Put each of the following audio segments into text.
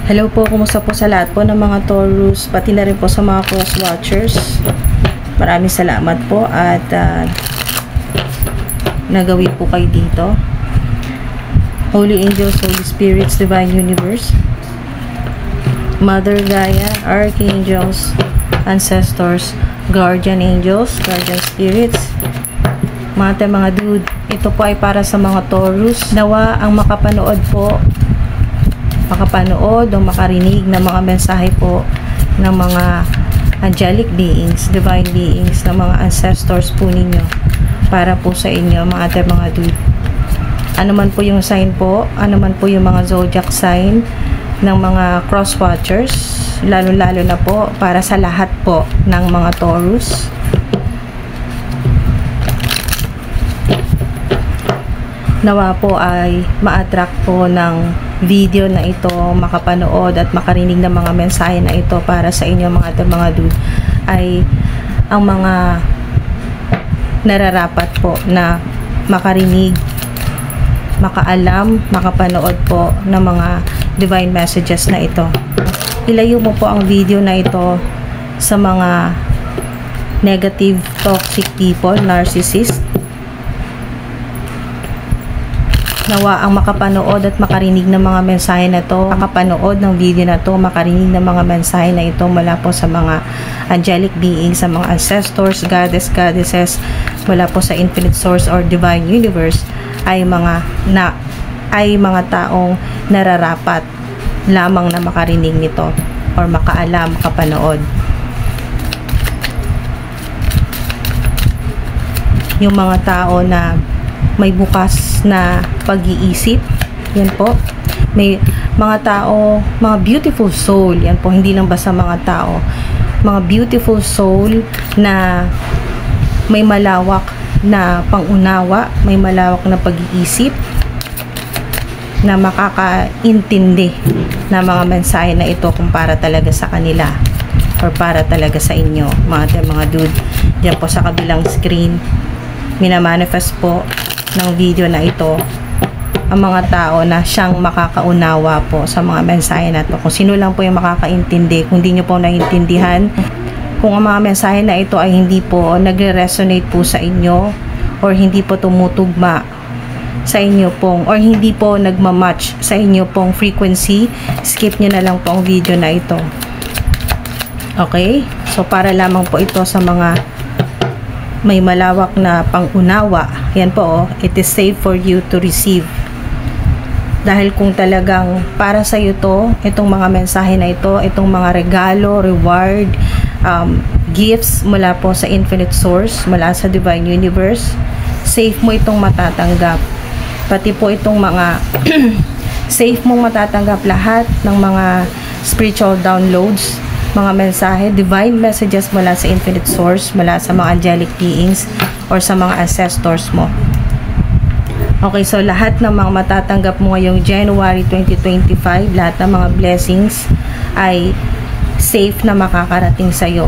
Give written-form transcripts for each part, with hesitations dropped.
Hello po, kumusta po sa lahat po ng mga Taurus, pati na rin po sa mga cross watchers. Maraming salamat po at nagawi po kayo dito. Holy Angels, Holy Spirits, Divine Universe, Mother Gaia, Archangels, Ancestors, Guardian Angels, Guardian Spirits, mga dude, ito po ay para sa mga Taurus. Nawa ang makapanood o makarinig ng mga mensahe po ng mga angelic beings, divine beings, ng mga ancestors po ninyo para po sa inyo mga dude. Ano man po yung sign po, ano man po yung mga zodiac sign ng mga cross watchers, lalo na po para sa lahat po ng mga Taurus. Nawa po ay ma-attract po ng video na ito, makapanood at makarinig ng mga mensahe na ito para sa inyo mga dude, ay ang mga nararapat po na makarinig, makaalam, makapanood po ng mga divine messages na ito. Ilayo mo po ang video na ito sa mga negative, toxic people, narcissist. Nawa ang makapanood at makarinig ng mga mensahe na to, makapanood ng video na to, makarinig ng mga mensahe na ito mula po sa mga angelic beings, sa mga ancestors, goddesses, mula po sa infinite source or divine universe, ay mga taong nararapat lamang na makarinig nito or makaalam, makapanood. Yung mga tao na may bukas na pag-iisip, yan po. May mga tao, mga beautiful soul, yan po, hindi lang basta mga tao, mga beautiful soul na may malawak na pangunawa, may malawak na pag-iisip, na makakaintindi na mga mensahe na ito kung para talaga sa kanila or para talaga sa inyo mga dude. Diyan po sa kabilang screen, minamanifest po ng video na ito ang mga tao na siyang makakaunawa po sa mga mensahe na ito. Kung sino lang po yung makakaintindi, kung hindi nyo po naiintindihan, kung ang mga mensahe na ito ay hindi po nagre-resonate po sa inyo or hindi po tumutugma sa inyo pong, or hindi po nagmamatch sa inyo pong frequency, skip nyo na lang po ang video na ito. Okay? So para lamang po ito sa mga may malawak na pangunawa. Yan po, it is safe for you to receive. Dahil kung talagang para sa iyo to, itong mga mensahe na ito, itong mga regalo, reward, gifts mula po sa infinite source, mula sa divine universe, safe mo itong matatanggap. Pati po itong mga safe mong matatanggap lahat ng mga spiritual downloads, mga mensahe, divine messages mula sa infinite source, mula sa mga angelic beings or sa mga ancestors mo. Okay, so lahat ng mga matatanggap mo ngayong January 2025, lahat ng mga blessings ay safe na makakarating sa iyo.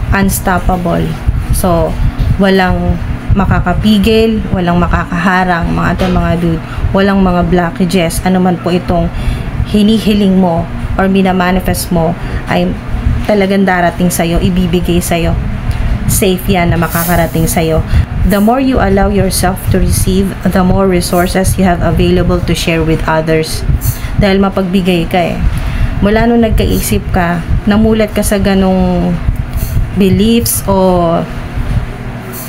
Unstoppable. So walang makakapigil, walang makakaharang mga dude, walang mga blockages, ano man po itong hinihiling mo or minamanifest mo ay talagang darating sa'yo, ibibigay sa'yo. Safe yan na makakarating sa'yo. The more you allow yourself to receive, the more resources you have available to share with others. Dahil mapagbigay ka eh. Mula nung nagkaisip ka, namulat ka sa ganong beliefs o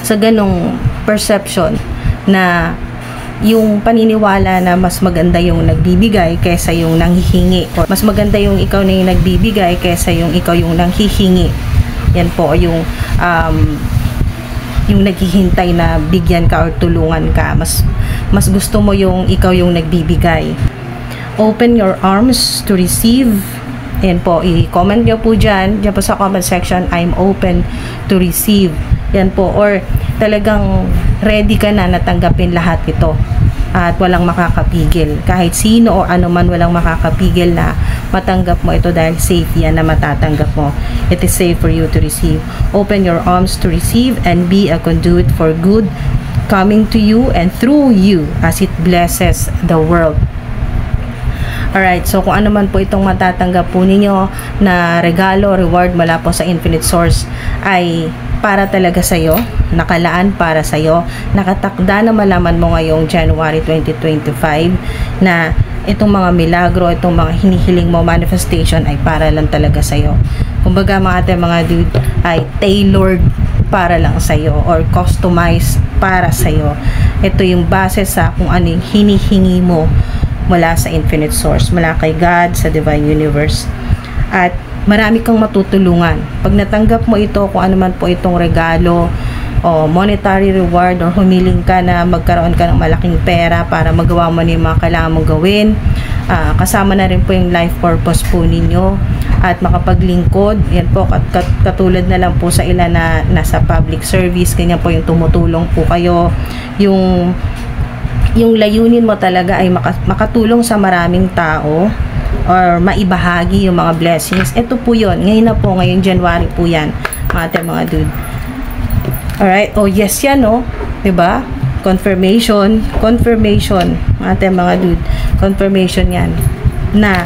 sa ganong perception na yung paniniwala na mas maganda yung nagbibigay kaysa yung nanghihingi, or mas maganda yung ikaw na yung nagbibigay kaysa yung ikaw yung nanghihingi. Yan po yung naghihintay na bigyan ka or tulungan ka. Mas gusto mo yung ikaw yung nagbibigay. Open your arms to receive. Yan po, i-comment nyo po dyan po sa comment section, I'm open to receive. Yan po, or talagang ready ka na natanggapin lahat ito at walang makakapigil. Kahit sino o ano man, walang makakapigil na matanggap mo ito dahil safe yan na matatanggap mo. It is safe for you to receive. Open your arms to receive and be a conduit for good coming to you and through you as it blesses the world. Alright, so kung ano man po itong matatanggap po ninyo na regalo, reward mula po sa Infinite Source ay para talaga sa'yo, nakalaan para sa'yo, nakatakda na malaman mo ngayong January 2025 na itong mga milagro, itong mga hinihiling mo manifestation ay para lang talaga sa'yo. Kumbaga mga dude ay tailored para lang sa'yo or customized para sa'yo. Ito yung base sa kung ano yung hinihingi mo mula sa Infinite Source, mula kay God, sa Divine Universe. At marami kang matutulungan. Pag natanggap mo ito, kung ano man po itong regalo o monetary reward or humiling ka na magkaroon ka ng malaking pera para magawa mo yung mga kailangan mong gawin, kasama na rin po yung life purpose po ninyo at makapaglingkod. Yan po, katulad na lang po sa ilan na nasa public service, ganyan po yung tumutulong po kayo. Yung layunin mo talaga ay makatulong sa maraming tao or maibahagi yung mga blessings. Ito po yun. Ngayon na po, ngayong January po yan, mga dude. Alright? Oh, yes yan, no? Diba? Confirmation, mga dude. Confirmation yan na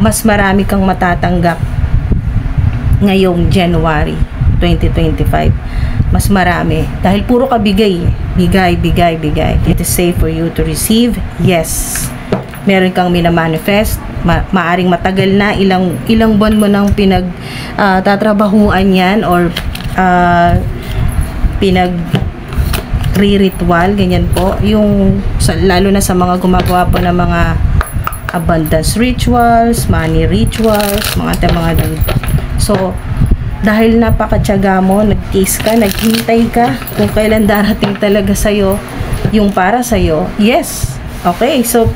mas marami kang matatanggap ngayong January 2025. Mas marami. Dahil puro ka bigay. Bigay. It is safe for you to receive. Yes. Meron kang minamanifest. Maaring matagal na. Ilang buwan mo nang tatrabahuan yan or re-ritual. Ganyan po. Lalo na sa mga gumagawa po ng mga abundance rituals, money rituals, mga dude. So, dahil napakatyaga mo, nag-taste ka, naghintay ka kung kailan darating talaga sa'yo yung para sa'yo. Yes. Okay. So,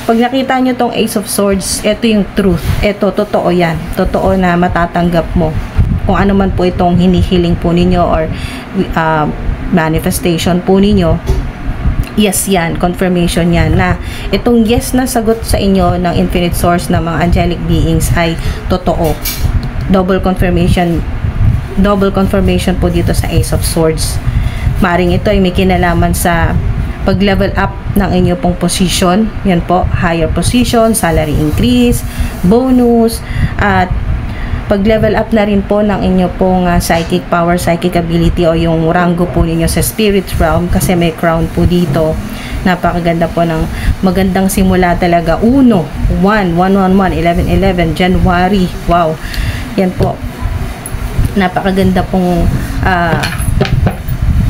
pag nakita nyo tong Ace of Swords, ito yung truth. Ito, totoo yan. Totoo na matatanggap mo. Kung ano man po itong hinihiling po ninyo or manifestation po ninyo, yes yan. Confirmation yan na itong yes na sagot sa inyo ng Infinite Source ng mga angelic beings ay totoo. Double confirmation po dito sa Ace of Swords. Maring ito ay may kinalaman sa pag-level up ng inyo pong position. Yan po, higher position, salary increase, bonus, at pag-level up na rin po ng inyo pong psychic power, psychic ability o yung rango po ninyo sa spirit realm kasi may crown po dito. Napakaganda po ng magandang simula talaga. 1/1/11/11 January. Wow. Yan po. Napakaganda pong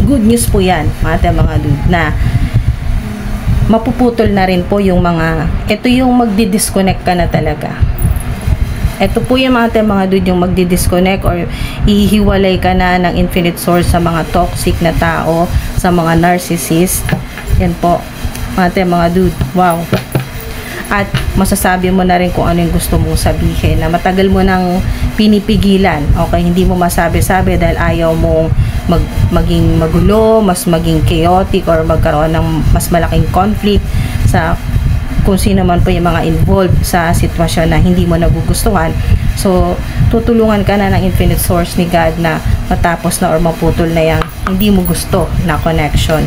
good news po yan, mga dude, na mapuputol na rin po yung ito yung magdi-disconnect ka na talaga. Ito po yung mga dude, yung magdi-disconnect or ihiwalay ka na ng Infinite Source sa mga toxic na tao, sa mga narcissist. Yan po, mga dude. Wow. At masasabi mo na rin kung ano yung gusto mong sabihin na matagal mo nang pinipigilan. Okay, hindi mo masabi-sabi dahil ayaw mong maging magulo, mas maging chaotic or magkaroon ng mas malaking conflict sa kung sino man po yung mga involved sa sitwasyon na hindi mo nagugustuhan. So, tutulungan ka na ng Infinite Source ni God na matapos na or maputol na yung hindi mo gusto na connection.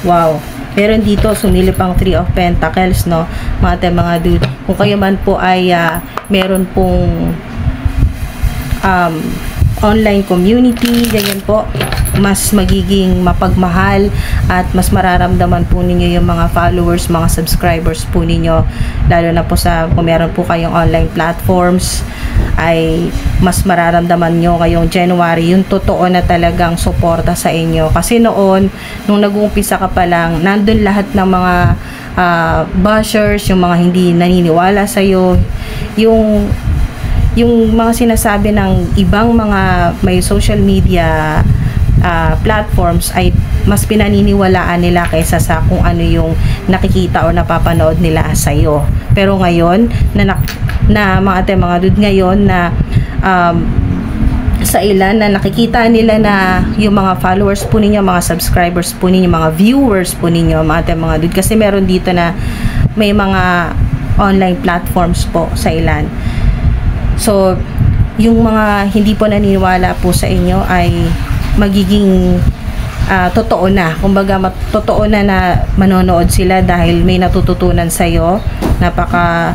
Wow. Meron dito, sumilip ang 3 of Pentacles, no? Mga dude. Kung kayo man po ay meron pong online community, ganyan po, mas magiging mapagmahal at mas mararamdaman po ninyo yung mga followers, mga subscribers po ninyo, lalo na po sa kung meron po kayong online platforms, ay mas mararamdaman nyo ngayong January yung totoo na talagang suporta sa inyo. Kasi noon, nung nag-uumpisa ka pa lang, nandun lahat ng mga bashers, yung mga hindi naniniwala sa'yo, yung mga sinasabi ng ibang mga may social media platforms ay mas pinaniniwalaan nila kaysa sa kung ano yung nakikita o napapanood nila sa'yo. Pero ngayon, mga dude, ngayon na sa ilan na nakikita nila na yung mga followers po ninyo, mga subscribers po ninyo, mga viewers po ninyo, mga dude, kasi meron dito na may mga online platforms po sa ilan. So, yung mga hindi po naniniwala po sa inyo ay magiging totoo na. Kumbaga, totoo na na manonood sila dahil may natututunan sa'yo. Napaka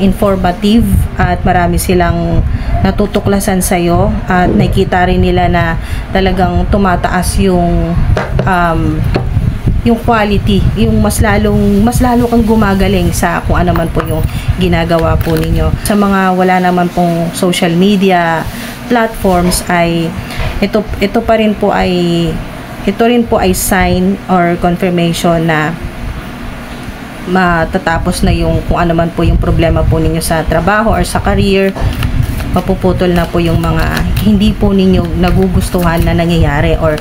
informative at marami silang natutuklasan sa'yo at nakikita rin nila na talagang tumataas yung quality, yung mas lalo kang gumagaling sa kung ano man po yung ginagawa po ninyo. Sa mga wala naman pong social media platforms ay ito rin po ay sign or confirmation na matatapos na yung kung ano man po yung problema po ninyo sa trabaho or sa career. Mapuputol na po yung mga hindi po ninyo nagugustuhan na nangyayari or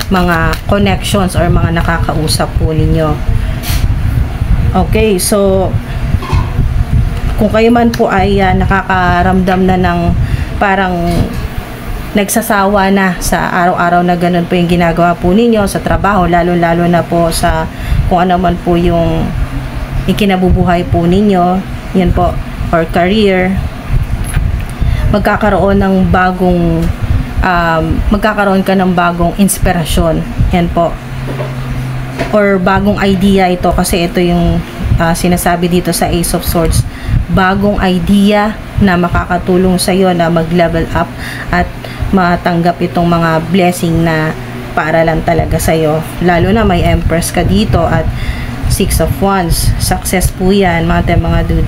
mga connections or mga nakakausap po ninyo. Okay, so kung kayo man po ay nakakaramdam na ng parang nagsasawa na sa araw-araw na ganun po yung ginagawa po ninyo sa trabaho, lalo-lalo na po sa kung ano man po yung ikinabubuhay po ninyo, yan po, or career, magkakaroon ka ng bagong inspirasyon. Yan po. Or bagong idea ito kasi ito yung sinasabi dito sa Ace of Swords. Bagong idea na makakatulong sa iyo na mag-level up at matanggap itong mga blessing na paaralan talaga sa iyo. Lalo na may Empress ka dito at Six of Wands. Success po yan, mga dude.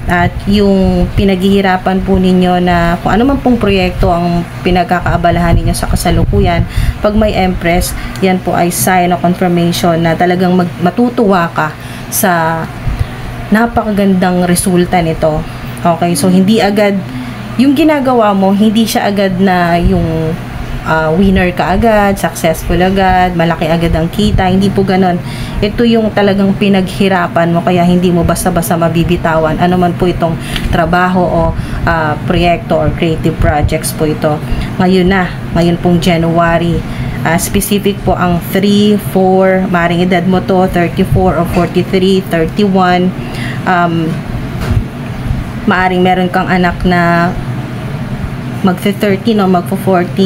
At yung pinaghihirapan po ninyo na kung ano man pong proyekto ang pinagkakaabalahan ninyo sa kasalukuyan, pag may Empress, yan po ay sign o confirmation na talagang matutuwa ka sa napakagandang resulta nito. Okay, so hindi agad yung ginagawa mo, hindi siya agad na yung winner ka agad, successful agad, malaki agad ang kita, hindi po ganon. Ito yung talagang pinaghirapan mo, kaya hindi mo basta-basta mabibitawan ano man po itong trabaho o proyekto or creative projects po ito. Ngayon pong January, specific po ang 3, 4, maring edad mo to 34 o 43, 31, maaring meron kang anak na magfe-13 o magfo-14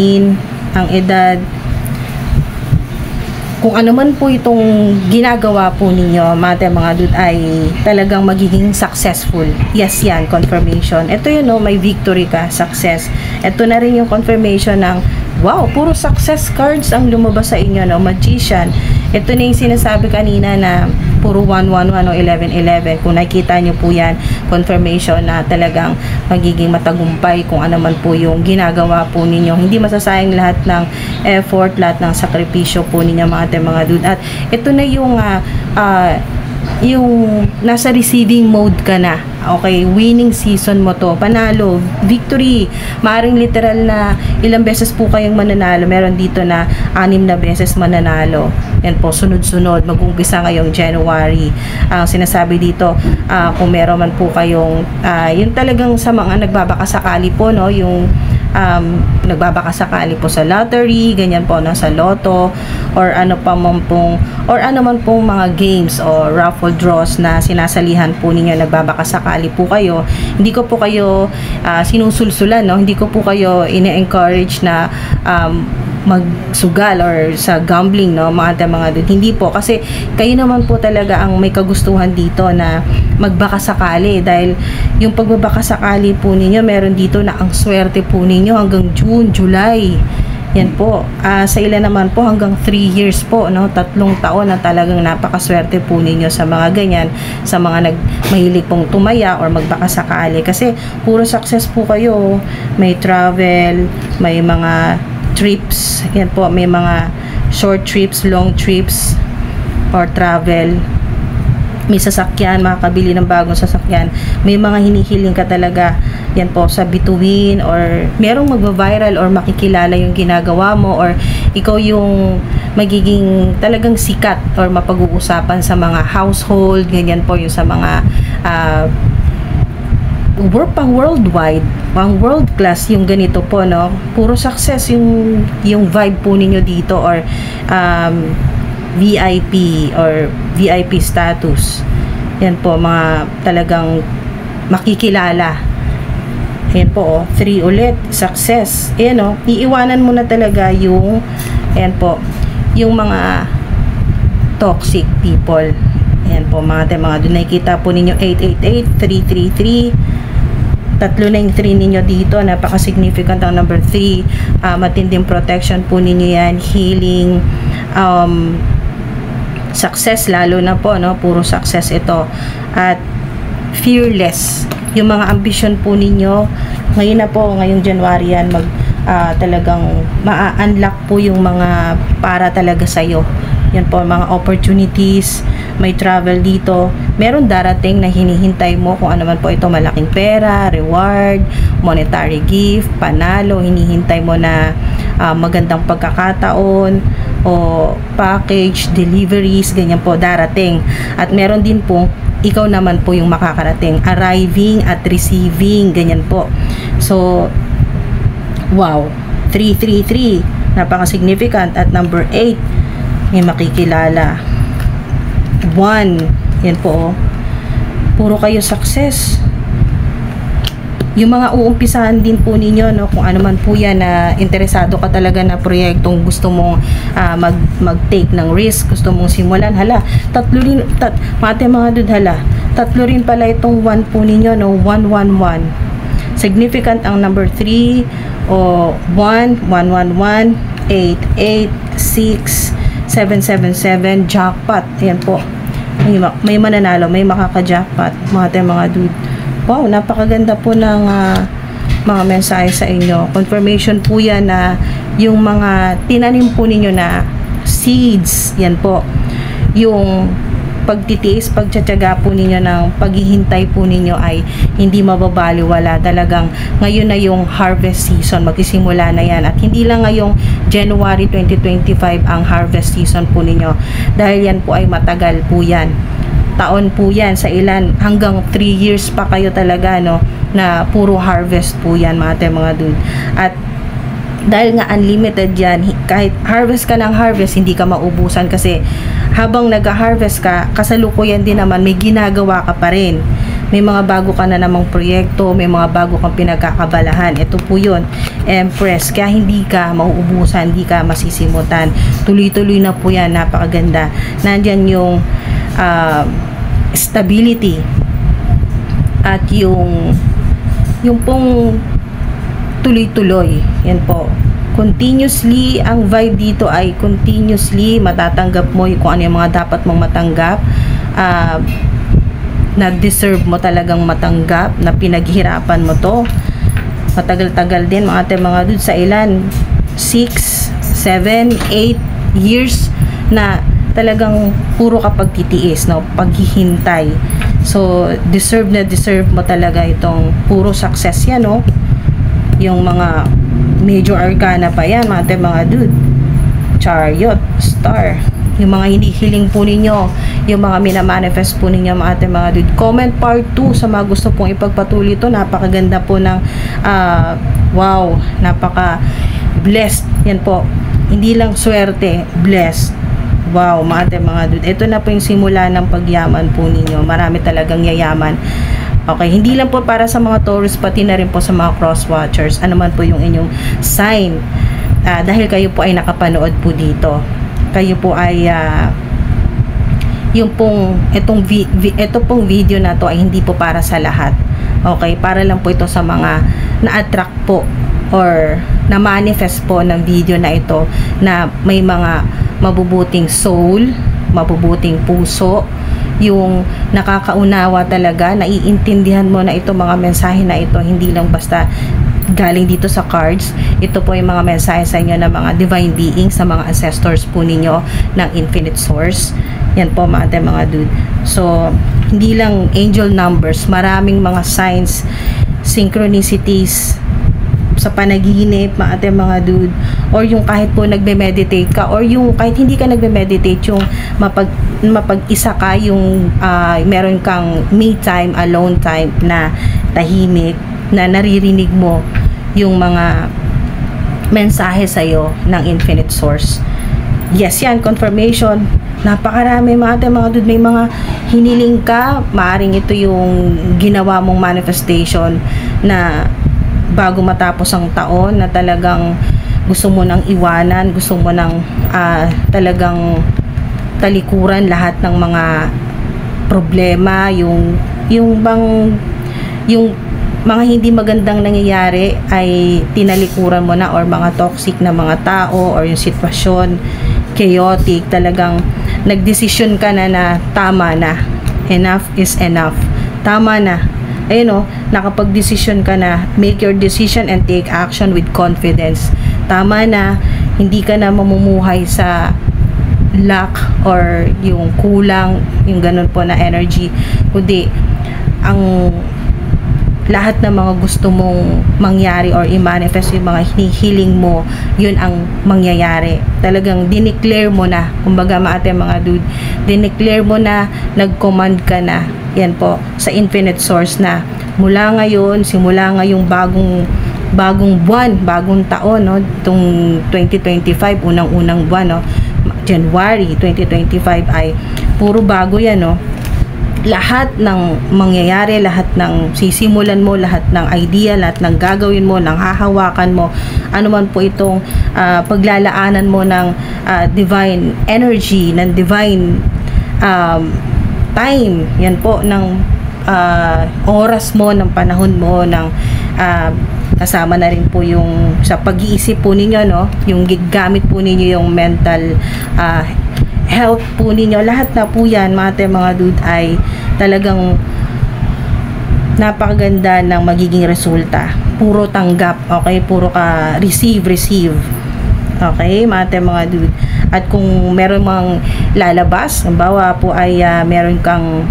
ang edad. Kung ano man po itong ginagawa po ninyo, mga dude, ay talagang magiging successful. Yes, yan, confirmation. Ito yun, may victory ka, success. Ito na rin yung confirmation ng, wow, puro success cards ang lumabas sa inyo, Magician. Ito na yung sinasabi kanina na puro 111 o 1111. Kung nakita nyo po yan, confirmation na talagang magiging matagumpay kung ano man po yung ginagawa po ninyo. Hindi masasayang lahat ng effort, lahat ng sakripisyo po ninyo, mga dude. At ito na yung nasa receiving mode ka na. Okay, winning season mo to. Panalo, victory. Maaring literal na ilang beses po kayong mananalo. Meron dito na 6 na beses mananalo. Yan po, sunod-sunod. Mag-umpisa ngayong January. Sinasabi dito, kung meron man po kayong, yun talagang sa mga nagbabakasakali po, yung nagbabakasakali po sa lottery, ganyan po, sa lotto, or ano man pong mga games o raffle draws na sinasalihan po ninyo, nagbabakasakali po kayo. Hindi ko po kayo sinusulsulan, hindi ko po kayo ine-encourage na magsugal or sa gambling, mga dude. Hindi po, kasi kayo naman po talaga ang may kagustuhan dito na magbakasakali, dahil yung pagbabakasakali po ninyo, meron dito na ang swerte po ninyo hanggang June, July. Yan po. Sa ilan naman po hanggang 3 years po, 3 taon na talagang napakaswerte po ninyo sa mga ganyan, sa mga mahilig pong tumaya or magbakasakali, kasi puro success po kayo. May travel, may mga trips, yan po, may mga short trips, long trips, or travel. May sasakyan, makakabili ng bagong sasakyan. May mga hinihiling ka talaga, yan po, sa bituin, or merong magva-viral or makikilala yung ginagawa mo, or ikaw yung magiging talagang sikat or mapag-uusapan sa mga household, ganyan po, yung sa mga worldwide, pang world class yung ganito po, puro success yung vibe po ninyo dito, or VIP or VIP status. Yan po, mga talagang makikilala. Yan po, 3 ulit, success. Ayan, iiwanan mo na talaga yung Ayan po, yung mga toxic people. Ayan po mga dude, nakikita po ninyo 888, 333, tatlo na yung 3 ninyo dito, napaka-significant ang number 3, matinding protection po ninyo yan, healing, success lalo na po, no? Puro success ito, at fearless, yung mga ambition po ninyo, ngayon na po, ngayong January yan, talagang ma-unlock po yung mga para talaga sa'yo. Yan po, mga opportunities, may travel dito, meron darating na hinihintay mo, kung ano man po ito, malaking pera, reward, monetary gift, panalo, hinihintay mo na magandang pagkakataon, o package, deliveries, ganyan po, darating. At meron din po, ikaw naman po yung makakarating, arriving at receiving, ganyan po. So, wow, 333, napaka-significant. At number 8, may makikilala. 1, yan po, puro kayo success. Yung mga uumpisahan din po ninyo, no, kung ano man po yan na interesado ka talaga na proyektong gusto mong mag-take ng risk, gusto mong simulan, hala, mga dude, hala, tatlo rin pala itong 1 po ninyo, no, 111. Significant ang number 3, o 1, 111, 8, 8, 6, 777, jackpot. Ayan po, may mananalo, may makaka-jackpot, mga dude. Wow, napakaganda po ng mga mensahe sa inyo. Confirmation po yan na yung mga tinanim po ninyo na seeds, yan po, yung pagtitiis, pagtsatsaga po ninyo ng paghihintay po ninyo ay hindi mababaliwala. Talagang ngayon na yung harvest season, magsisimula na yan. At hindi lang ngayong January 2025 ang harvest season po ninyo, dahil yan po ay matagal po yan. Taon po yan, sa ilan hanggang 3 years pa kayo talaga, no, na puro harvest po yan mga dude. At dahil nga unlimited yan, kahit harvest ka ng harvest, hindi ka maubusan, kasi habang nag-harvest ka, kasalukuyan din naman may ginagawa ka pa rin, may mga bago ka na namang proyekto, may mga bago kang pinagkakabalahan. Ito po yun, Empress, kaya hindi ka mauubusan, hindi ka masisimutan, tuloy-tuloy na po yan. Napakaganda, nandyan yung stability at yung pong tuloy-tuloy. Yan po, continuously, ang vibe dito ay continuously matatanggap mo kung ano yung mga dapat mong matanggap, na deserve mo talagang matanggap, na pinaghirapan mo to matagal-tagal din mga dude, sa ilan 6, 7, 8 years na talagang puro kapag titiis, no, paghihintay. So deserve mo talaga itong puro success yan, no. Yung mga major arcana pa yan mga dude, Chariot, Star, yung mga hinihiling po ninyo, yung mga minamanifest po ninyo mga dude. Comment part 2 sa mga gusto pong ipagpatuloy ito. Napakaganda po ng wow, napaka blessed yan po, hindi lang swerte, blessed. Wow, mga dude, ito na po yung simula ng pagyaman po ninyo. Marami talagang yayaman. Okay, hindi lang po para sa mga Taurus, pati na rin po sa mga cross watchers, ano man po yung inyong sign, dahil kayo po ay nakapanood po dito. Kayo po ay yung pong ito pong video na to ay hindi po para sa lahat. Okay, para lang po ito sa mga na-attract po or na-manifest po ng video na ito, na may mga mabubuting soul, mabubuting puso, yung nakakaunawa talaga, naiintindihan mo na ito, mga mensahe na ito hindi lang basta galing dito sa cards. Ito po yung mga mensahe sa inyo ng mga divine beings, sa mga ancestors po ninyo ng infinite source. Yan po mga dude. So hindi lang angel numbers, maraming mga signs, synchronicities sa panaginip mga dude, or yung kahit po nagbe-meditate ka, or yung kahit hindi ka nagbe-meditate, yung mapag-isa ka, yung meron kang me time, alone time, na tahimik, na naririnig mo yung mga mensahe sa'yo ng infinite source. Yes, yan, confirmation. Napakarami mga dude, may mga hiniling ka, maaring ito yung ginawa mong manifestation na bago matapos ang taon, na talagang gusto mo nang iwanan, gusto mo nang talagang talikuran lahat ng mga problema, yung mga hindi magandang nangyayari ay tinalikuran mo na, or mga toxic na mga tao or yung sitwasyon, chaotic, talagang nagdesisyon ka na tama na, enough is enough, tama na. Ayun, nakapag-desisyon ka na, make your decision and take action with confidence. Tama na, hindi ka na mamumuhay sa lack or yung kulang, yung ganun po na energy, kundi ang lahat ng mga gusto mong mangyari or i-manifest, yung mga hinihiling mo, yun ang mangyayari. Talagang dineclare mo na, kumbaga mga dude, dineclare mo na, nag-command ka na, yan po, sa infinite source na mula ngayon, simula ngayong bagong buwan, bagong taon, itong 2025, unang-unang buwan, January 2025 ay puro bago yan, lahat ng mangyayari, lahat ng sisimulan mo, lahat ng idea, lahat ng gagawin mo, ng hahawakan mo, ano man po itong paglalaanan mo ng divine energy, ng divine time, yan po, ng oras mo, ng panahon mo, ng kasama na rin po yung sa pag-iisip po ninyo, yung gigamit po ninyo yung mental health po ninyo, lahat na po yan mga dude ay talagang napakaganda ng magiging resulta. Puro tanggap, okay? Puro ka receive, okay mga dude. At kung meron mang lalabas, halimbawa po ay meron kang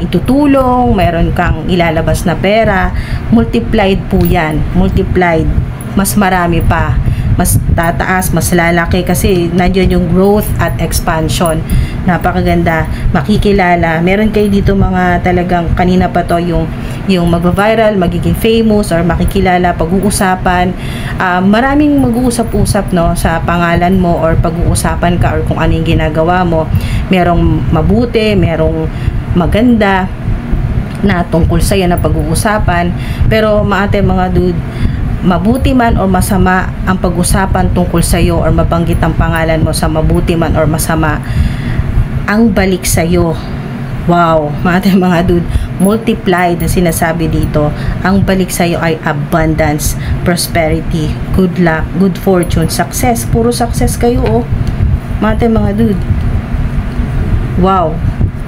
itutulong, meron kang ilalabas na pera, multiplied po yan, multiplied, mas marami pa, mas tataas, mas lalaki, kasi nandiyan yung growth at expansion. Napakaganda, makikilala, meron kayo dito mga talagang kanina pa to, yung magva-viral, magiging famous, or makikilala, pag-uusapan, maraming mag-uusap-usap sa pangalan mo, or pag-uusapan ka, or kung ano yung ginagawa mo, merong mabuti, merong maganda na tungkol sa'yo na pag-uusapan. Pero mga dude, mabuti man or masama ang pag-usapan tungkol sa'yo, or mabanggit ang pangalan mo sa mabuti man or masama, ang balik sa'yo, wow, mga dude, multiplied na sinasabi dito. Ang balik sa'yo ay abundance, prosperity, good luck, good fortune, success. Puro success kayo, mga dude. Wow,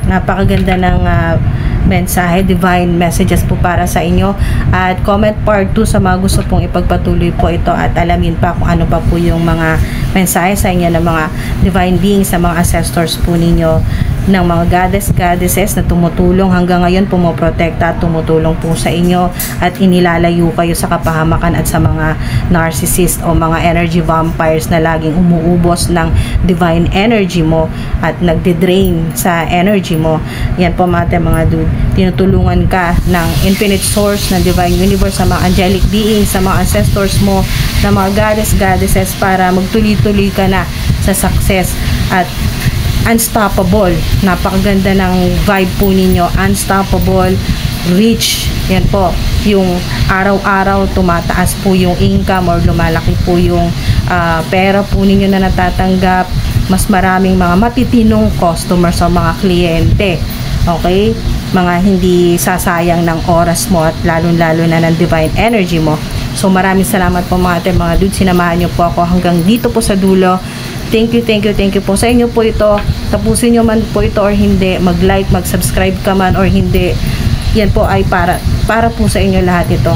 napakaganda ng mensahe, divine messages po para sa inyo. At comment part 2 sa mga gusto pong ipagpatuloy po ito, at alamin pa kung ano pa po yung mga mensahe sa inyo ng mga divine beings, sa mga ancestors po ninyo, ng mga goddesses na tumutulong hanggang ngayon, pumoprotekta at tumutulong po sa inyo, at inilalayo kayo sa kapahamakan at sa mga narcissist o mga energy vampires na laging umuubos ng divine energy mo at nagde-drain sa energy mo. Yan po mga dude, tinutulungan ka ng infinite source, ng divine universe, sa mga angelic beings, sa mga ancestors mo, na mga goddesses, para magtuloy-tuloy ka na sa success at unstoppable. Napakaganda ng vibe po ninyo, unstoppable, rich. Yan po, yung araw-araw tumataas po yung income, or lumalaki po yung pera po ninyo na natatanggap. Mas maraming mga matitinong customers o mga kliyente, okay? Mga hindi sasayang ng oras mo, at lalong-lalo na ng divine energy mo. So maraming salamat po mga dude, sinamahan nyo po ako hanggang dito po sa dulo. Thank you po sa inyo po ito. Tapusin nyo man po ito or hindi, mag-like, mag-subscribe ka man or hindi, yan po ay para po sa inyo lahat ito.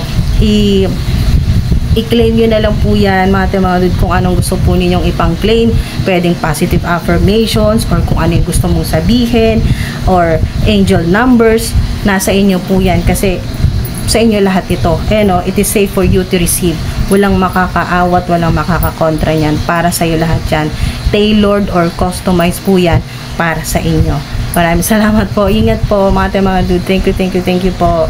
I-claim nyo na lang po yan mga dude, kung anong gusto po ninyong ipang-claim. Pwedeng positive affirmations, or kung ano yung gusto mong sabihin, or angel numbers, nasa inyo po yan, kasi sa inyo lahat ito. It is safe for you to receive. Walang makakaawat, walang makakakontra yan. Para sa iyo lahat yan. Tailored or customized po yan para sa inyo. Maraming salamat po. Ingat po mga dude. Thank you po.